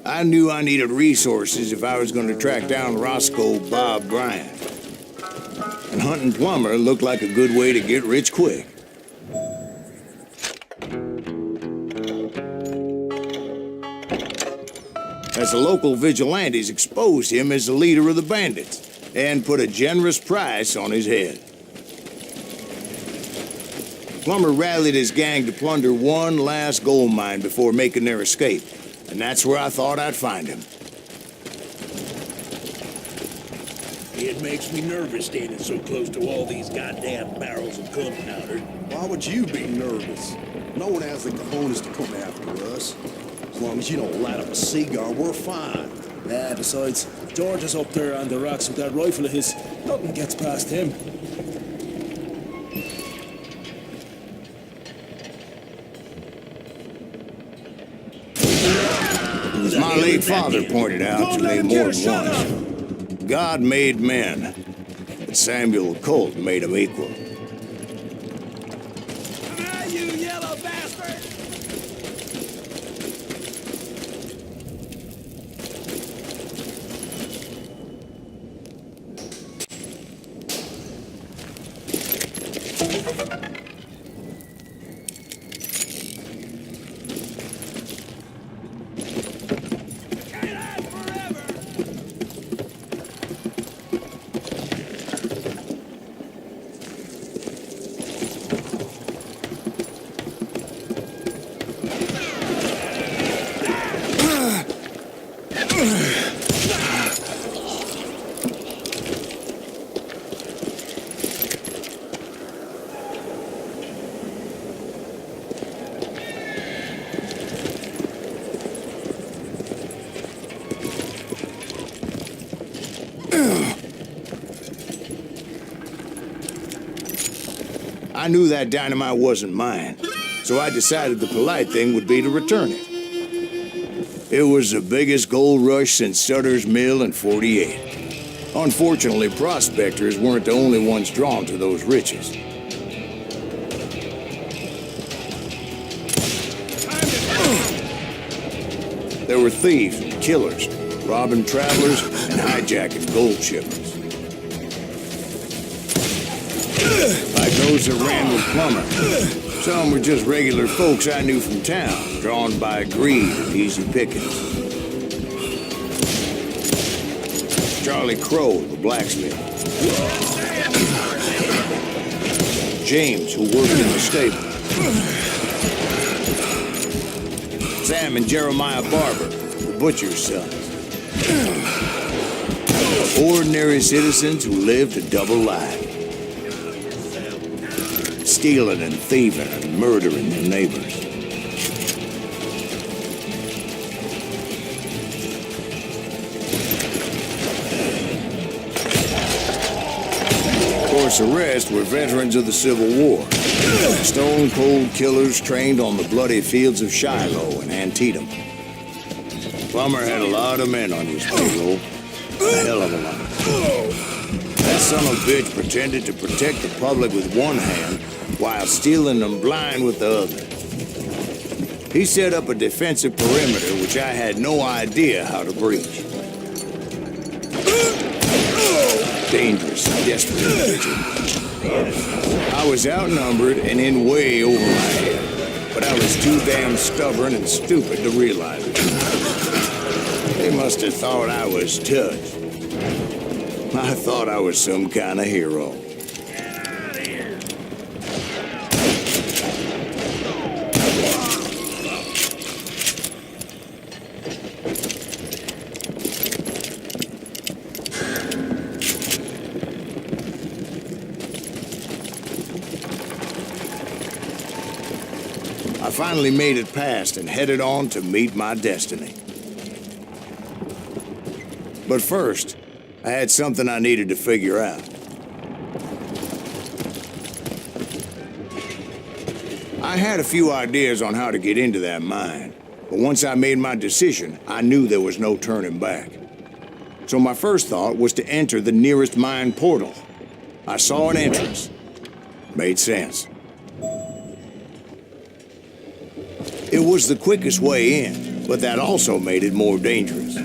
I knew I needed resources if I was going to track down Roscoe Bob Bryant. And hunting Plumber looked like a good way to get rich quick. As the local vigilantes exposed him as the leader of the bandits and put a generous price on his head. Plumber rallied his gang to plunder one last gold mine before making their escape. And that's where I thought I'd find him. It makes me nervous standing so close to all these goddamn barrels of gunpowder. Why would you be nervous? No one has the cojones to come after us. As long as you don't light up a cigar, we're fine. Yeah, besides, George is up there on the rocks with that rifle of his. Nothing gets past him. As my late father pointed out to me more than once, God made men, but Samuel Colt made them equal. Ah, you yellow bastard! I knew that dynamite wasn't mine, so I decided the polite thing would be to return it. It was the biggest gold rush since Sutter's Mill in '48. Unfortunately, prospectors weren't the only ones drawn to those riches. There were thieves and killers, robbing travelers and hijacking gold shipments. Like those that ran with Plumber. Some were just regular folks I knew from town, drawn by greed and easy pickings. Charlie Crow, the blacksmith. James, who worked in the stable. Sam and Jeremiah Barber, the butcher's sons. Ordinary citizens who lived a double life. Stealing and thieving and murdering their neighbors. Of course, the rest were veterans of the Civil War. Stone-cold killers trained on the bloody fields of Shiloh and Antietam. Plummer had a lot of men on his payroll. A hell of a lot. That son of a bitch pretended to protect the public with one hand while stealing them blind with the other. He set up a defensive perimeter which I had no idea how to breach. Dangerous, desperate individual. I was outnumbered and in way over my head, but I was too damn stubborn and stupid to realize it. They must have thought I was touched. I thought I was some kind of hero. I finally made it past and headed on to meet my destiny. But first, I had something I needed to figure out. I had a few ideas on how to get into that mine, But once I made my decision, I knew there was no turning back. So my first thought was to enter the nearest mine portal. I saw an entrance. Made sense. It was the quickest way in, but that also made it more dangerous,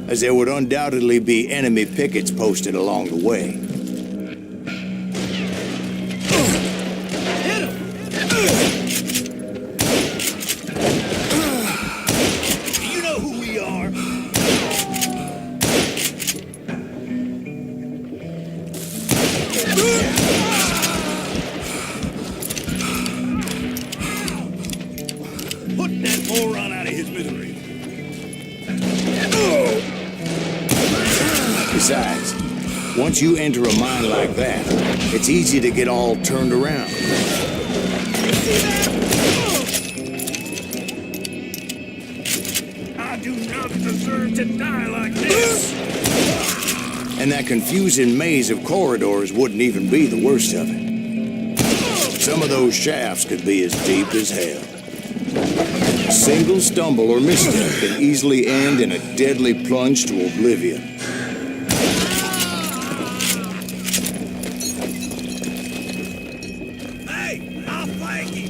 as there would undoubtedly be enemy pickets posted along the way. You know who we are. Put that moron out of his misery. Besides, once you enter a mine like that, it's easy to get all turned around. I do not deserve to die like this. And that confusing maze of corridors wouldn't even be the worst of it. Some of those shafts could be as deep as hell. A single stumble or misstep can easily end in a deadly plunge to oblivion. Hey, I'll flank you.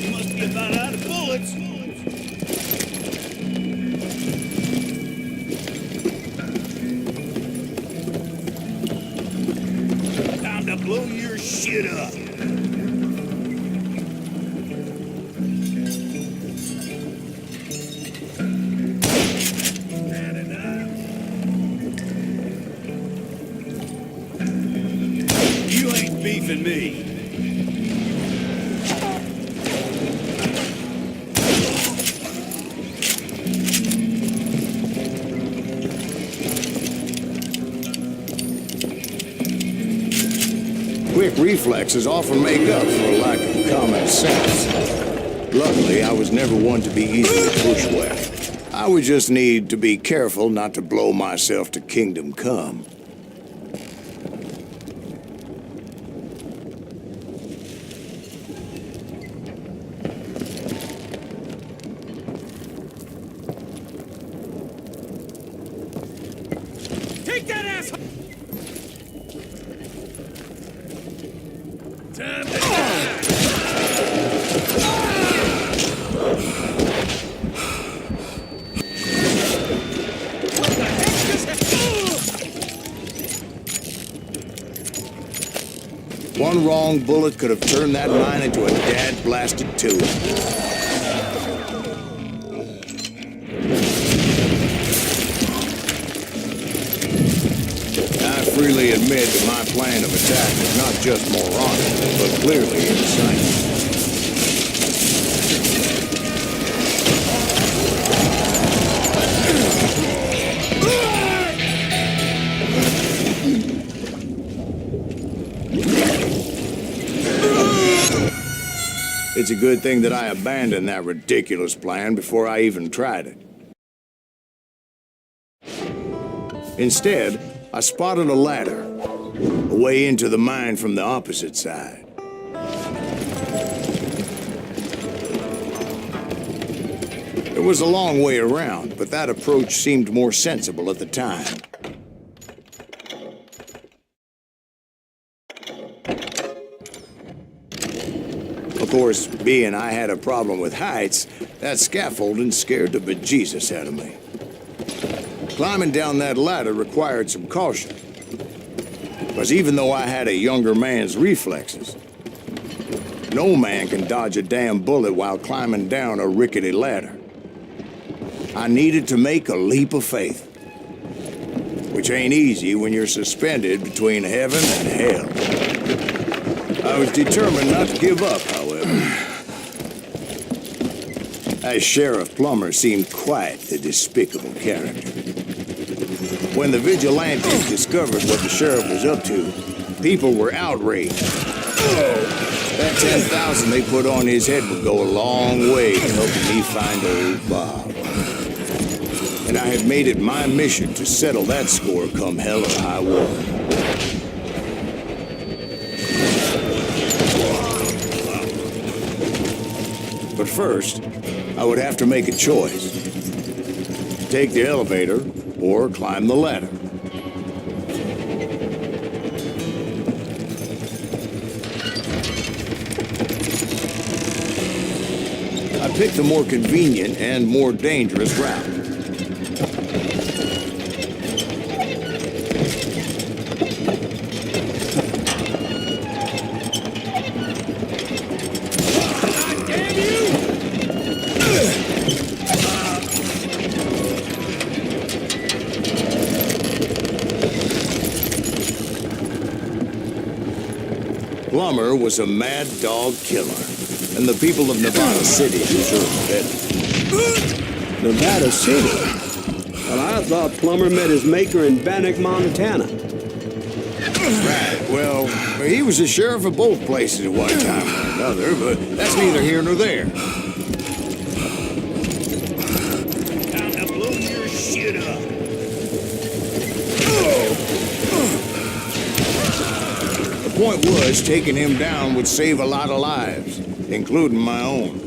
You must be about out of bullets. Time to blow your shit up. You ain't beefing me. Quick reflexes often make up for a lack of common sense. Luckily, I was never one to be easily bushwhacked. I would just need to be careful not to blow myself to kingdom come. Take that asshole! Time to die! One wrong bullet could have turned that mine into a dad-blasted tube. I freely admit that my plan of attack is not just moronic, but clearly insane. It's a good thing that I abandoned that ridiculous plan before I even tried it. Instead, I spotted a ladder, a way into the mine from the opposite side. It was a long way around, but that approach seemed more sensible at the time. Of course, being I had a problem with heights, that scaffolding scared the bejesus out of me. Climbing down that ladder required some caution, because even though I had a younger man's reflexes, no man can dodge a damn bullet while climbing down a rickety ladder. I needed to make a leap of faith, which ain't easy when you're suspended between heaven and hell. I was determined not to give up, however. That Sheriff Plummer seemed quite the despicable character. When the vigilantes discovered what the sheriff was up to, people were outraged. That 10,000 they put on his head would go a long way to helping me find old Bob. And I had made it my mission to settle that score come hell or high water. But first, I would have to make a choice. Take the elevator or climb the ladder. I picked the more convenient and more dangerous route. Plummer was a mad dog killer, and the people of Nevada City deserved better. Nevada City? Well, I thought Plummer met his maker in Bannock, Montana. Right, well, he was the sheriff of both places at one time or another, but that's neither here nor there. Time to blow your shit up. The point was, taking him down would save a lot of lives, including my own.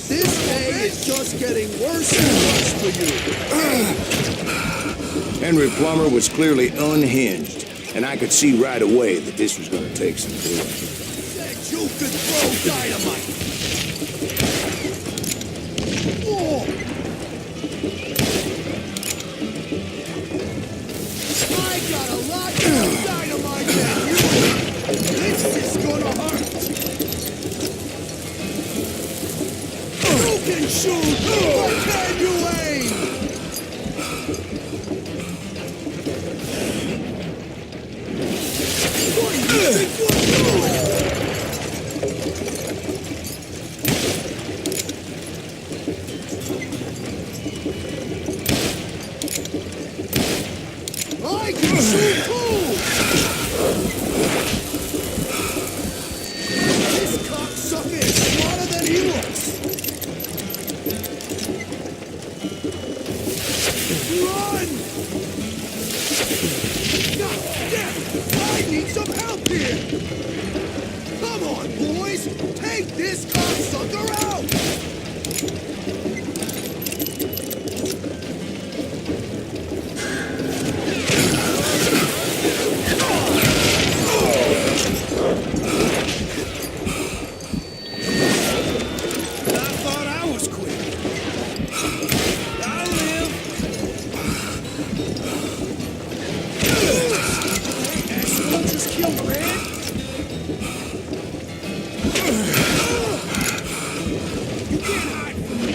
This day is just getting worse and worse for you. Henry Plummer was clearly unhinged, and I could see right away that this was going to take some doing. Said you could throw dynamite. Whoa. I got a lot more dynamite than you. This is gonna hurt. You can shoot, but can you aim? What do you think you're doing? I can shoot too! This cocksucker is smarter than he looks! Run! God damn it! I need some help here! Come on, boys! Take this cocksucker out! I thought I was quick. I'll live. Asshole just killed Red. You can't hide from me.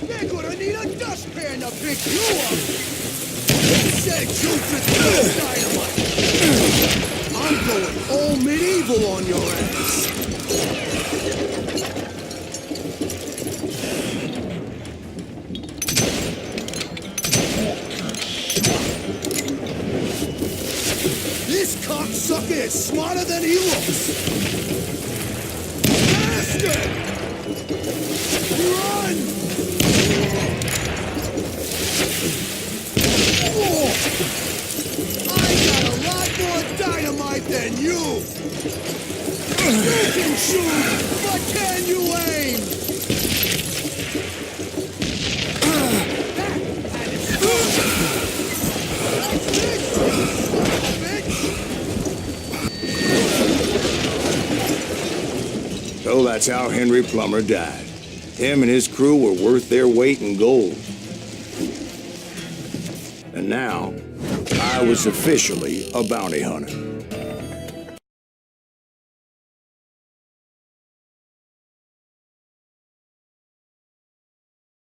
They're gonna need a dustpan to pick you up! Who said you could throw dynamite? I'm going all medieval on your ass! This cocksucker is smarter than he looks! Bastard! Run! I got a lot more dynamite than you! You can shoot, but can you aim? That is So that's how Henry Plummer died. Him and his crew were worth their weight in gold. And now, I was officially a bounty hunter.